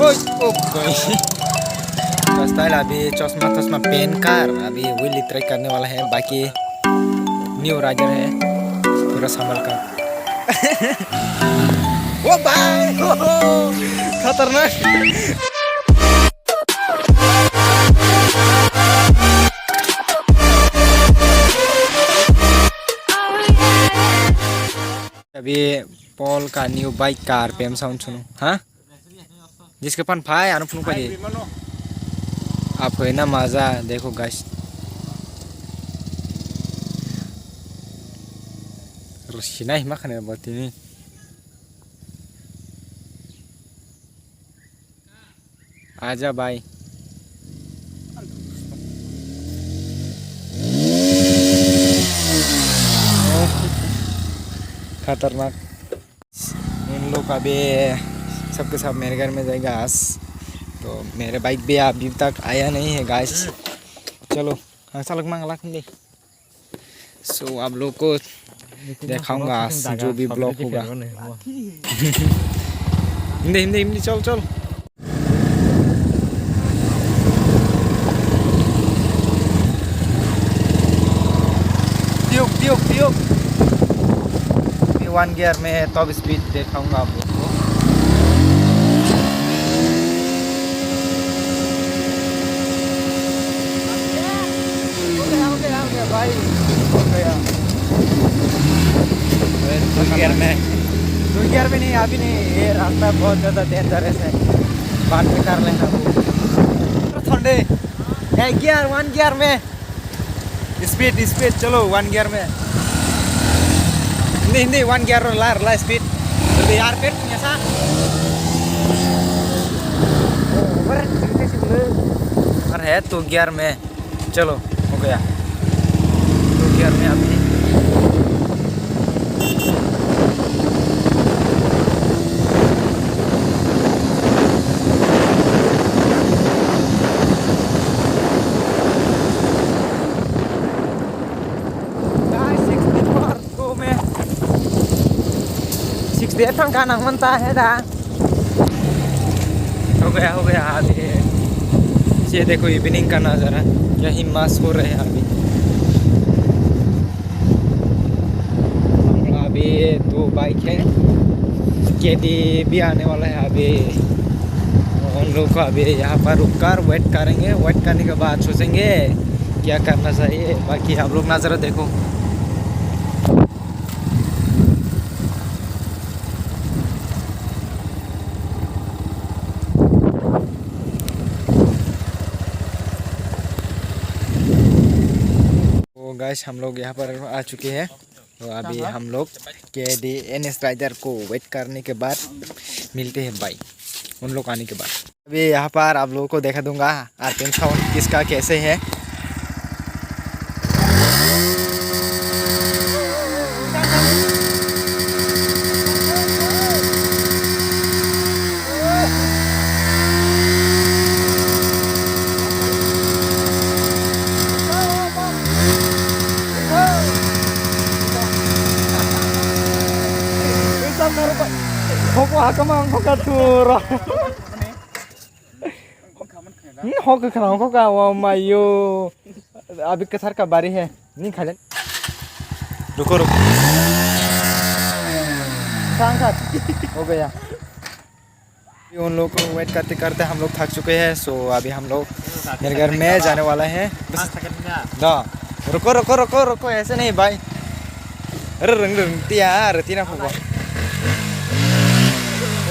ओ कोई स्टाइल अभी चश्मा चश्मा पहन कर अभी व्हील ट्राई करने वाला है। बाकी न्यू राइडर है पूरा संभल कर। ओ भाई खतरनाक। अभी पॉल का न्यू बाइक का आरपीएम साउंड सुनो। हाँ जिसके पान फाय आनो फुनु पाए आप है ना मजा देखो गाइस। रसिना हिमा खाने बात ini आजा भाई। खतरनाक। उन लोग अभी सबके सब मेरे घर में जाएगा आज, तो मेरे बाइक भी अभी तक आया नहीं है गाइस। चलो हाँ सालक मांग लाख दे। सो आप लोग को दिखाऊंगा आज जो भी ब्लॉग होगा। हिंदी हिंदी हिंदी चल चल। ट्यूब ट्यूब ट्यूब 1 गियर में टॉप स्पीड दिखाऊंगा आप लोग को। भाई दो गियर में नहीं अभी नहीं, ये रास्ता बहुत ज़्यादा डेंजरस है। बाद में कर लेना ठंडे। 1 गियर में स्पीड स्पीड चलो 1 गियर में hindi 1 gear lar speed lebih arcade punya sa और है 2 गियर में। चलो हो गया 2 गियर में अभी। देर ठंड खाना बनता है दा। हो गया अभी। ये देखो इवनिंग का नज़ारा क्या ही मस्त हो रहे हैं अभी। अभी 2 बाइक है, केडी भी आने वाला है अभी। उन लोग को अभी यहाँ पर रुक कर वेट करेंगे। वेट करने के बाद सोचेंगे क्या करना चाहिए। बाकी आप लोग नज़ारा देखो। गाइस हम लोग यहाँ पर आ चुके हैं, तो अभी हम लोग KD NS राइडर को वेट करने के बाद मिलते हैं भाई उन लोग आने के बाद। अभी यहाँ पर आप लोगों को देखा दूंगा आरपीएम साउंड किसका कैसे है। Hoko hakamang hoka turo. Hoka खाओ होगा वो मायो। अभी कसार का बारी है नहीं खा ले। रुको हो गया। उन लोग को वेट करते करते हम लोग थक चुके हैं। सो अभी हम लोग मेरे घर में जाने वाला है। रुको ऐसे नहीं भाई। अरे रंग तीना होगा।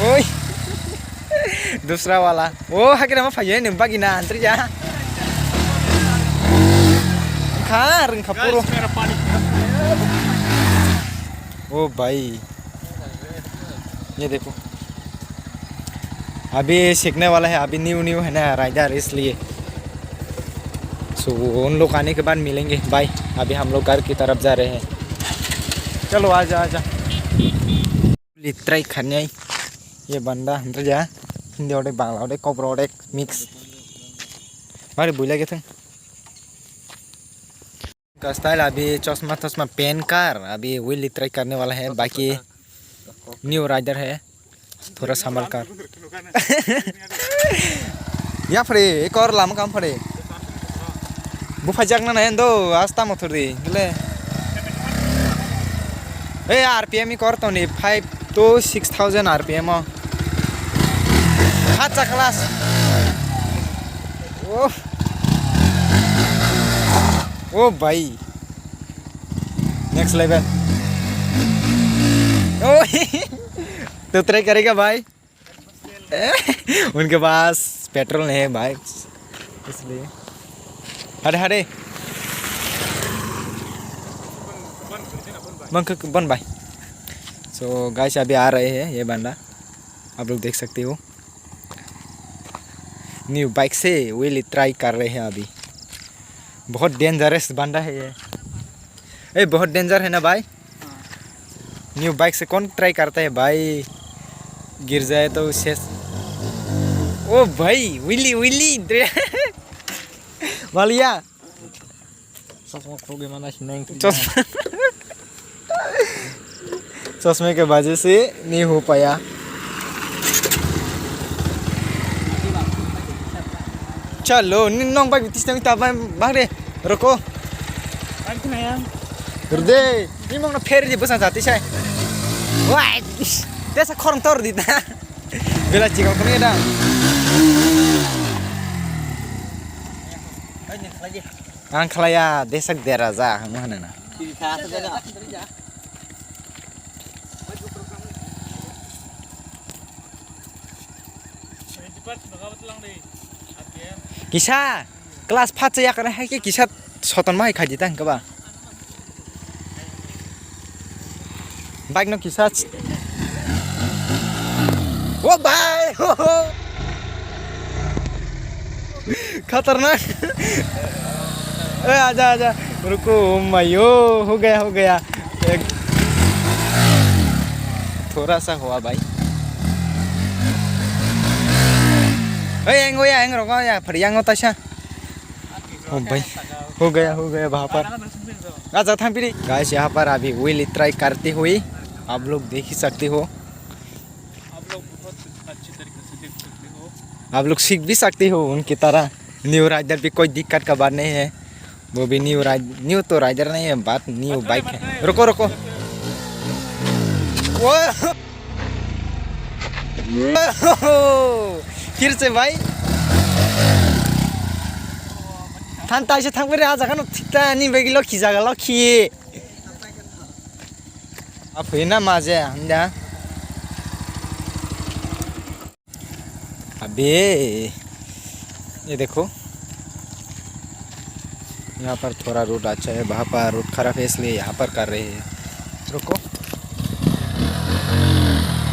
ओए दूसरा वाला वो हाकिर हम फाइए नहीं बाकी ना अंतर जा खा रंग खपुरो। ओ भाई ये देखो अभी सीखने वाला है। अभी न्यू है ना राइडर, इसलिए सो उन लोग आने के बाद मिलेंगे भाई। अभी हम लोग घर की तरफ जा रहे हैं। चलो आजा लिट्राई खाने ये बंदा अंदर जा हिंदी और बांग्ला और कब्र और मिक्स मारे बोला के थे का स्टाइल अभी चश्मा पहन कर अभी व्हील ट्राई करने वाला है। बाकी न्यू राइडर है थोड़ा संभल कर यहाँ पड़े एक और लाम काम पड़े बुफा जागना नहीं दो आस्ता मोटर दी ले ए आरपीएम ही कर तो नहीं 5 to 6,000 आरपीएम अच्छा क्लास ओ भाई नेक्स्ट लेवल ओ तो ट्राई करेगा भाई उनके पास पेट्रोल नहीं है भाई इसलिए हटे हटे बन भाई सो गाइस अभी आ रहे हैं ये बंदा आप लोग देख सकते हो न्यू बाइक से व्हील ट्राई कर रहे हैं अभी बहुत डेंजरस बंदा है ये बहुत डेंजर है ना भाई न्यू बाइक से कौन ट्राई करता है भाई गिर जाए तो शेष ओ भाई विली विली वालिया चश्मे के वजह से नहीं हो पाया चलो नोंग बाइक तीसरा मिता बाहर रुको रुदे ini mau ngeper di pesan sate saya wah desa korang tor di ta bela jika kau dah ang kelaya desa deraja mana na kisah kelas 4 ya karena hai kisah soton mai khaji tang ka ba bike नो किसा ओ भाई खतरनाक आजा आजा रुको मायो हो गया थोड़ा सा हुआ भाई एंग रोको या फरियांग ताशा ओ भाई हो गया वहाँ पर आजा था फिर गाइस यहाँ पर अभी व्हील ट्राई करते हुए आप लोग देख ही सकते हो आप लोग बहुत अच्छी तरीके से देख सकते हो आप लोग सीख भी सकते हो उनकी तरह न्यू राइडर भी कोई दिक्कत का बात नहीं है वो भी न्यू तो राइडर नहीं है बात न्यू बाइक है रुको फिर से भाई थांता से थांग रे आजा खानो थिता नि बेगी लखी जागा लखी अब है ना माजे हमदा अबे ये देखो यहाँ पर थोड़ा रोड अच्छा है वहाँ पर रोड खराब है इसलिए यहाँ पर कर रहे हैं रुको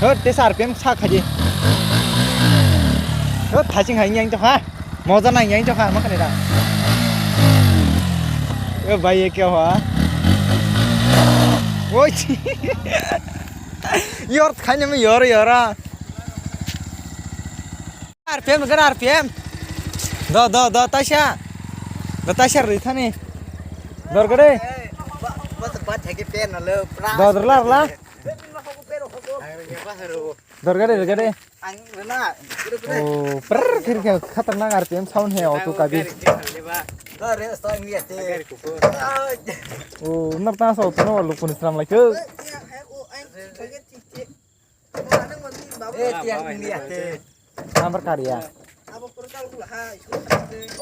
हो ते आरपीएम सा खाजे हो थाचिंग हाई yang तो हाँ मौजा ना yang तो हाँ मखने दा ओ भाई ये क्या हुआ वो यार खाने में यार आरपीएम कर आरपीएम दो ताशा रही था ने दर करे बस बात है कि पेन न ले दरला दर करे ओ पर फिर क्या खतरनाक आरपीएम साउंड है ऑटो का भी ओ नरता सो तो नो लोग पुलिस राम लाइक नंबर कार्या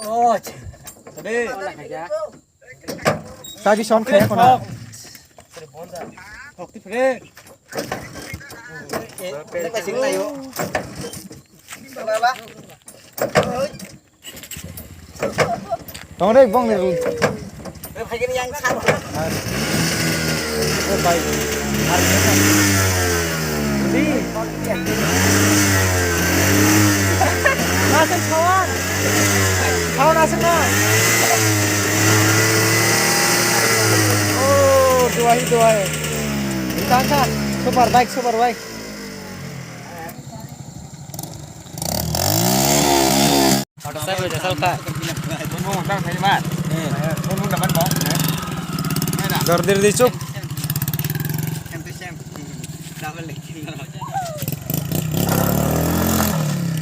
ओ दे ताकि शॉन खे कोना हक्ति फ्रे cái xíu này vô Tông đây vong này phải cái nhang sao bay đi nasib kawan kau nasib na oh dua ditangkap super baik saya boleh selesai. Mau makan apa mat? Mau dapat bong? Dordir di cuk.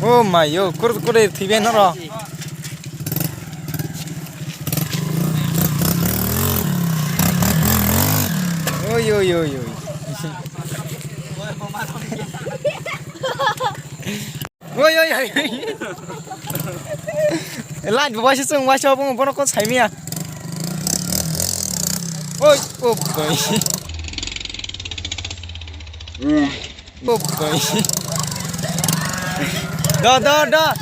Oh my yo, kur thibe na ro. Oi oi oi oi. Oi oi oi. Lan bo shi sung wa sho bong bo ko chai mi à. Ôi, ô bầy. Ô bầy. Đó, đó, đó.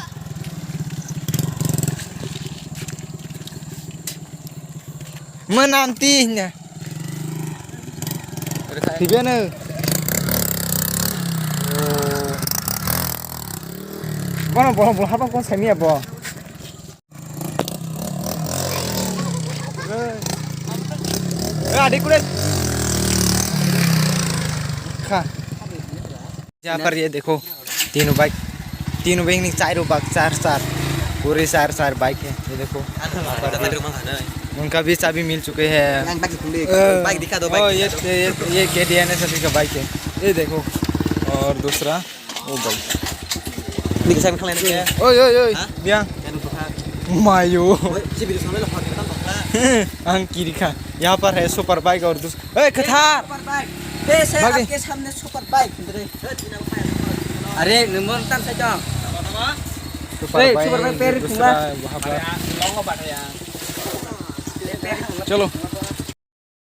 Menanti nha. Thì biết nữa. Boleh apa kau semi apa? Adik kulit. Kha. यहाँ पर ये देखो तीनों bike नहीं चार पूरे चार bike है ये देखो उनका भी चाबी मिल चुके हैं बाइक दिखा दो बाइक ये KTN सभी का बाइक है ये देखो और दूसरा वो बाइक ओए ओए ओए बिया मायो अंकी दिखा यहाँ पर है सुपर बाइक और दूसरा कथार आपके सामने सुपर बाइक अरे नंबर तन से जाओ सुपर बाइक पैर दूसरा वहाँ पर चलो